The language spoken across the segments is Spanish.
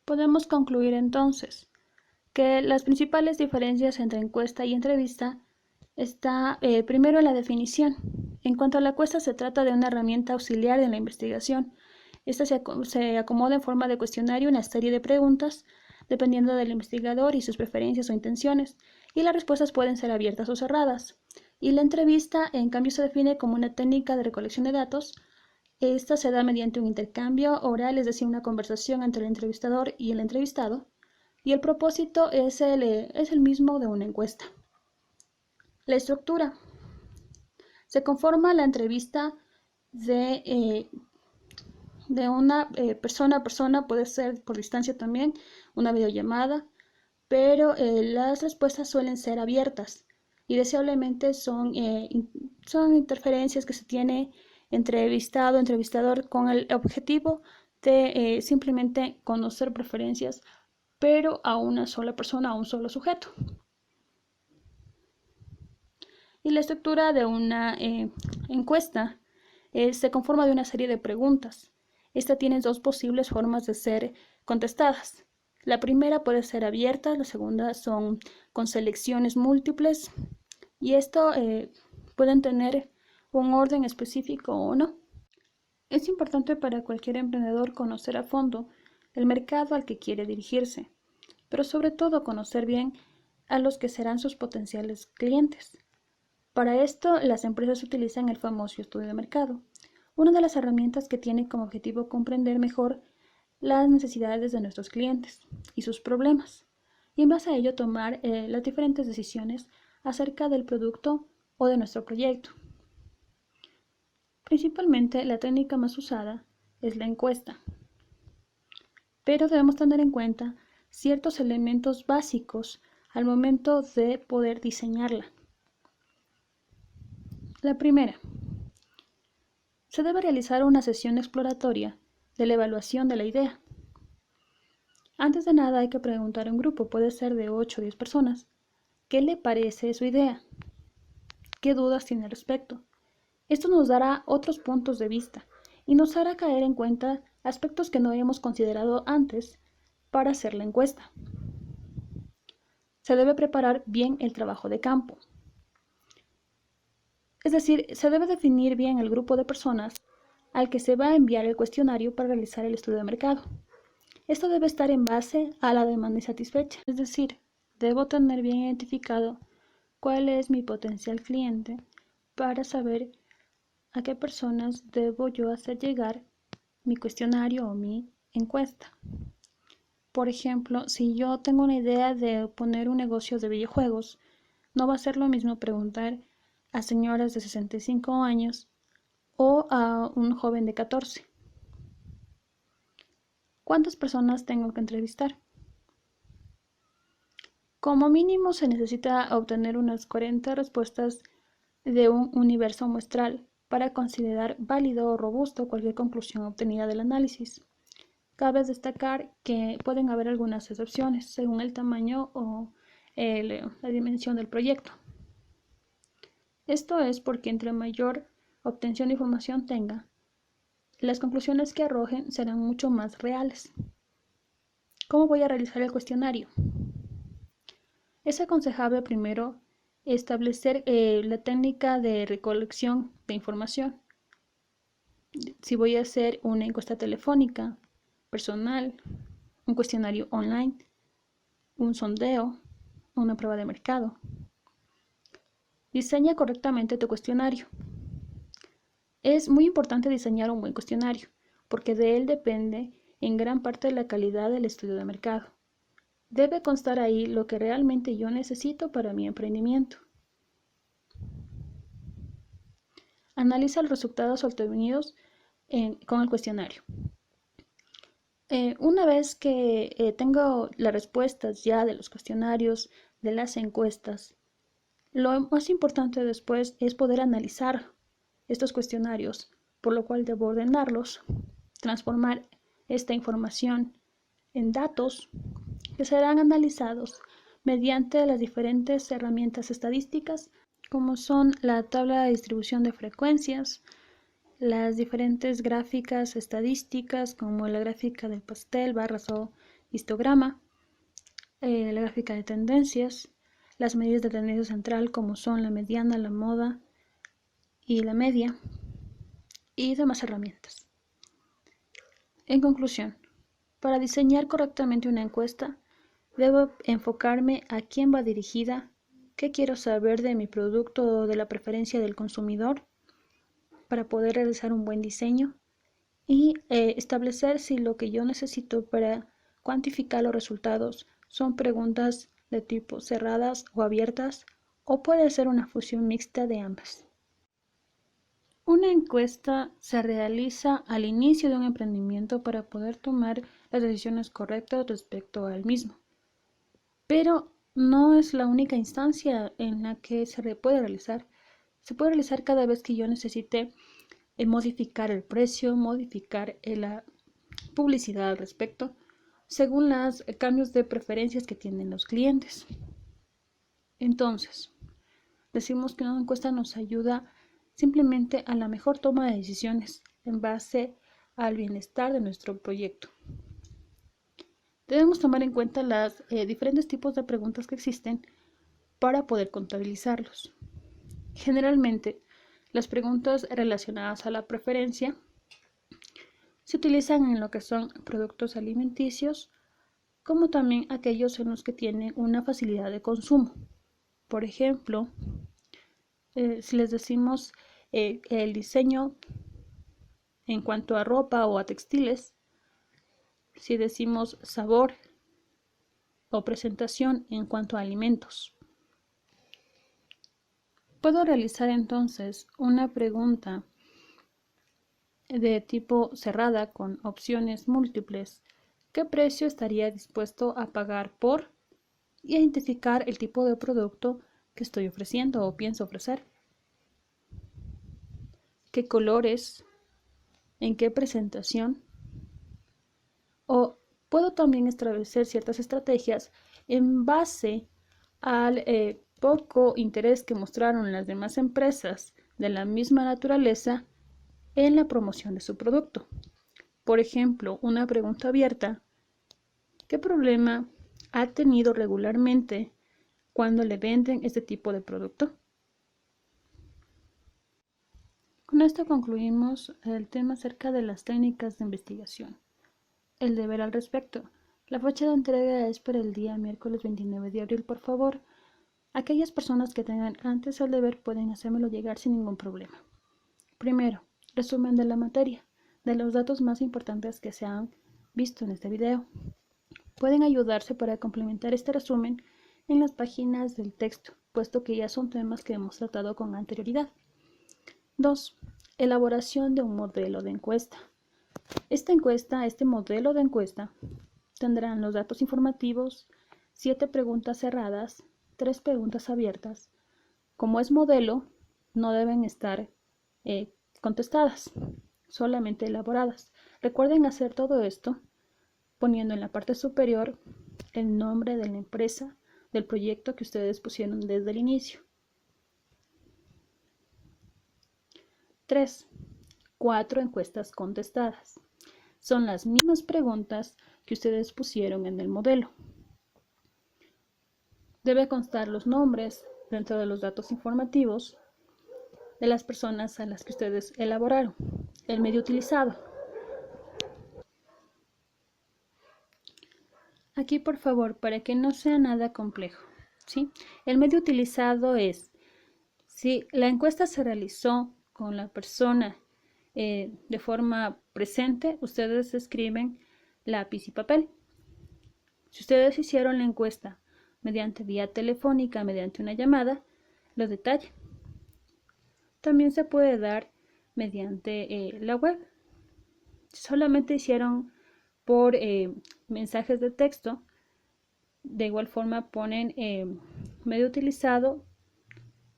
Podemos concluir entonces que las principales diferencias entre encuesta y entrevista está primero en la definición. En cuanto a la encuesta, se trata de una herramienta auxiliar en la investigación. Esta se acomoda en forma de cuestionario una serie de preguntas dependiendo del investigador y sus preferencias o intenciones, y las respuestas pueden ser abiertas o cerradas. Y la entrevista, en cambio, se define como una técnica de recolección de datos. Esta se da mediante un intercambio oral, es decir, una conversación entre el entrevistador y el entrevistado, y el propósito es el mismo de una encuesta. La estructura. Se conforma la entrevista de una persona a persona, puede ser por distancia también, una videollamada, pero las respuestas suelen ser abiertas y deseablemente son interferencias que se tiene entrevistado, entrevistador, con el objetivo de simplemente conocer preferencias, pero a una sola persona, a un solo sujeto. Y la estructura de una encuesta se conforma de una serie de preguntas. Esta tiene dos posibles formas de ser contestadas. La primera puede ser abierta, la segunda son con selecciones múltiples, y esto pueden tener un orden específico o no. Es importante para cualquier emprendedor conocer a fondo el mercado al que quiere dirigirse, pero sobre todo conocer bien a los que serán sus potenciales clientes. Para esto, las empresas utilizan el famoso estudio de mercado, una de las herramientas que tiene como objetivo comprender mejor las necesidades de nuestros clientes y sus problemas, y en base a ello tomar las diferentes decisiones acerca del producto o de nuestro proyecto. Principalmente, la técnica más usada es la encuesta, pero debemos tener en cuenta ciertos elementos básicos al momento de poder diseñarla. La primera, se debe realizar una sesión exploratoria de la evaluación de la idea. Antes de nada hay que preguntar a un grupo, puede ser de 8 o 10 personas, ¿qué le parece su idea? ¿Qué dudas tiene al respecto? Esto nos dará otros puntos de vista y nos hará caer en cuenta aspectos que no habíamos considerado antes para hacer la encuesta. Se debe preparar bien el trabajo de campo. Es decir, se debe definir bien el grupo de personas al que se va a enviar el cuestionario para realizar el estudio de mercado. Esto debe estar en base a la demanda insatisfecha, es decir, debo tener bien identificado cuál es mi potencial cliente para saber a qué personas debo yo hacer llegar mi cuestionario o mi encuesta. Por ejemplo, si yo tengo una idea de poner un negocio de videojuegos, no va a ser lo mismo preguntar a señoras de 65 años o a un joven de 14. ¿Cuántas personas tengo que entrevistar? Como mínimo se necesita obtener unas 40 respuestas de un universo muestral para considerar válido o robusto cualquier conclusión obtenida del análisis. Cabe destacar que pueden haber algunas excepciones según el tamaño o la dimensión del proyecto. Esto es porque entre mayor obtención de información tenga, las conclusiones que arrojen serán mucho más reales. ¿Cómo voy a realizar el cuestionario? Es aconsejable primero establecer la técnica de recolección de información. Si voy a hacer una encuesta telefónica, personal, un cuestionario online, un sondeo, una prueba de mercado. Diseña correctamente tu cuestionario. Es muy importante diseñar un buen cuestionario, porque de él depende en gran parte la calidad del estudio de mercado. Debe constar ahí lo que realmente yo necesito para mi emprendimiento. Analiza los resultados obtenidos con el cuestionario. Una vez que tengo las respuestas ya de los cuestionarios, de las encuestas, lo más importante después es poder analizar estos cuestionarios, por lo cual debo ordenarlos, transformar esta información en datos que serán analizados mediante las diferentes herramientas estadísticas, como son la tabla de distribución de frecuencias, las diferentes gráficas estadísticas, como la gráfica del pastel, barras o histograma, la gráfica de tendencias, las medidas de tendencia central como son la mediana, la moda y la media, y demás herramientas. En conclusión, para diseñar correctamente una encuesta, debo enfocarme a quién va dirigida, qué quiero saber de mi producto o de la preferencia del consumidor para poder realizar un buen diseño y establecer si lo que yo necesito para cuantificar los resultados son preguntas de tipo cerradas o abiertas, o puede ser una fusión mixta de ambas. Una encuesta se realiza al inicio de un emprendimiento para poder tomar las decisiones correctas respecto al mismo, pero no es la única instancia en la que se puede realizar. Se puede realizar cada vez que yo necesite modificar el precio, modificar la publicidad al respecto, según los cambios de preferencias que tienen los clientes. Entonces, decimos que una encuesta nos ayuda simplemente a la mejor toma de decisiones en base al bienestar de nuestro proyecto. Debemos tomar en cuenta los diferentes tipos de preguntas que existen para poder contabilizarlos. Generalmente, las preguntas relacionadas a la preferencia se utilizan en lo que son productos alimenticios, como también aquellos en los que tienen una facilidad de consumo. Por ejemplo, si les decimos el diseño en cuanto a ropa o a textiles, si decimos sabor o presentación en cuanto a alimentos. Puedo realizar entonces una pregunta de tipo cerrada con opciones múltiples. ¿Qué precio estaría dispuesto a pagar por? Identificar el tipo de producto que estoy ofreciendo o pienso ofrecer. ¿Qué colores? ¿En qué presentación? O puedo también establecer ciertas estrategias en base al poco interés que mostraron las demás empresas de la misma naturaleza en la promoción de su producto. Por ejemplo, una pregunta abierta: ¿qué problema ha tenido regularmente cuando le venden este tipo de producto? Con esto concluimos el tema acerca de las técnicas de investigación. El deber al respecto. La fecha de entrega es para el día miércoles 29 de abril. Por favor, aquellas personas que tengan antes el deber pueden hacérmelo llegar sin ningún problema. Primero, resumen de la materia, de los datos más importantes que se han visto en este video. Pueden ayudarse para complementar este resumen en las páginas del texto, puesto que ya son temas que hemos tratado con anterioridad. 2. Elaboración de un modelo de encuesta. Este modelo de encuesta, tendrán los datos informativos, 7 preguntas cerradas, 3 preguntas abiertas. Como es modelo, no deben estar contestadas, solamente elaboradas. Recuerden hacer todo esto poniendo en la parte superior el nombre de la empresa, del proyecto que ustedes pusieron desde el inicio. 3. 4 encuestas contestadas. Son las mismas preguntas que ustedes pusieron en el modelo. Debe constar los nombres dentro de los datos informativos de las personas a las que ustedes elaboraron. El medio utilizado. Aquí, por favor, para que no sea nada complejo, ¿sí? El medio utilizado es, si la encuesta se realizó con la persona de forma presente, ustedes escriben lápiz y papel. Si ustedes hicieron la encuesta mediante vía telefónica, mediante una llamada, lo detallan. También se puede dar mediante la web. Si solamente hicieron por mensajes de texto, de igual forma ponen medio utilizado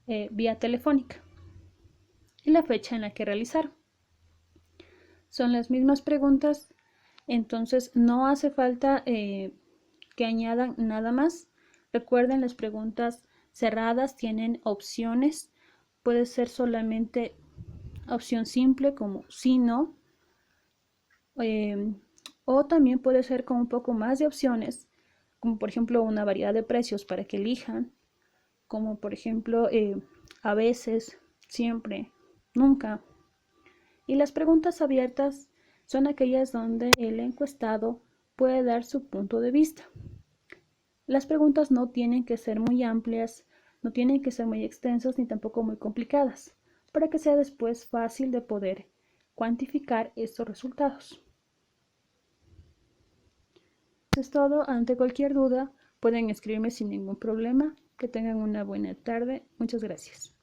vía telefónica y la fecha en la que realizaron. Son las mismas preguntas, entonces no hace falta que añadan nada más. Recuerden, las preguntas cerradas tienen opciones. Puede ser solamente opción simple como sí, no, O también puede ser con un poco más de opciones, como por ejemplo una variedad de precios para que elijan, como por ejemplo a veces, siempre, nunca. Y las preguntas abiertas son aquellas donde el encuestado puede dar su punto de vista. Las preguntas no tienen que ser muy amplias, no tienen que ser muy extensas ni tampoco muy complicadas, para que sea después fácil de poder cuantificar estos resultados. Eso es todo. Ante cualquier duda pueden escribirme sin ningún problema. Que tengan una buena tarde. Muchas gracias.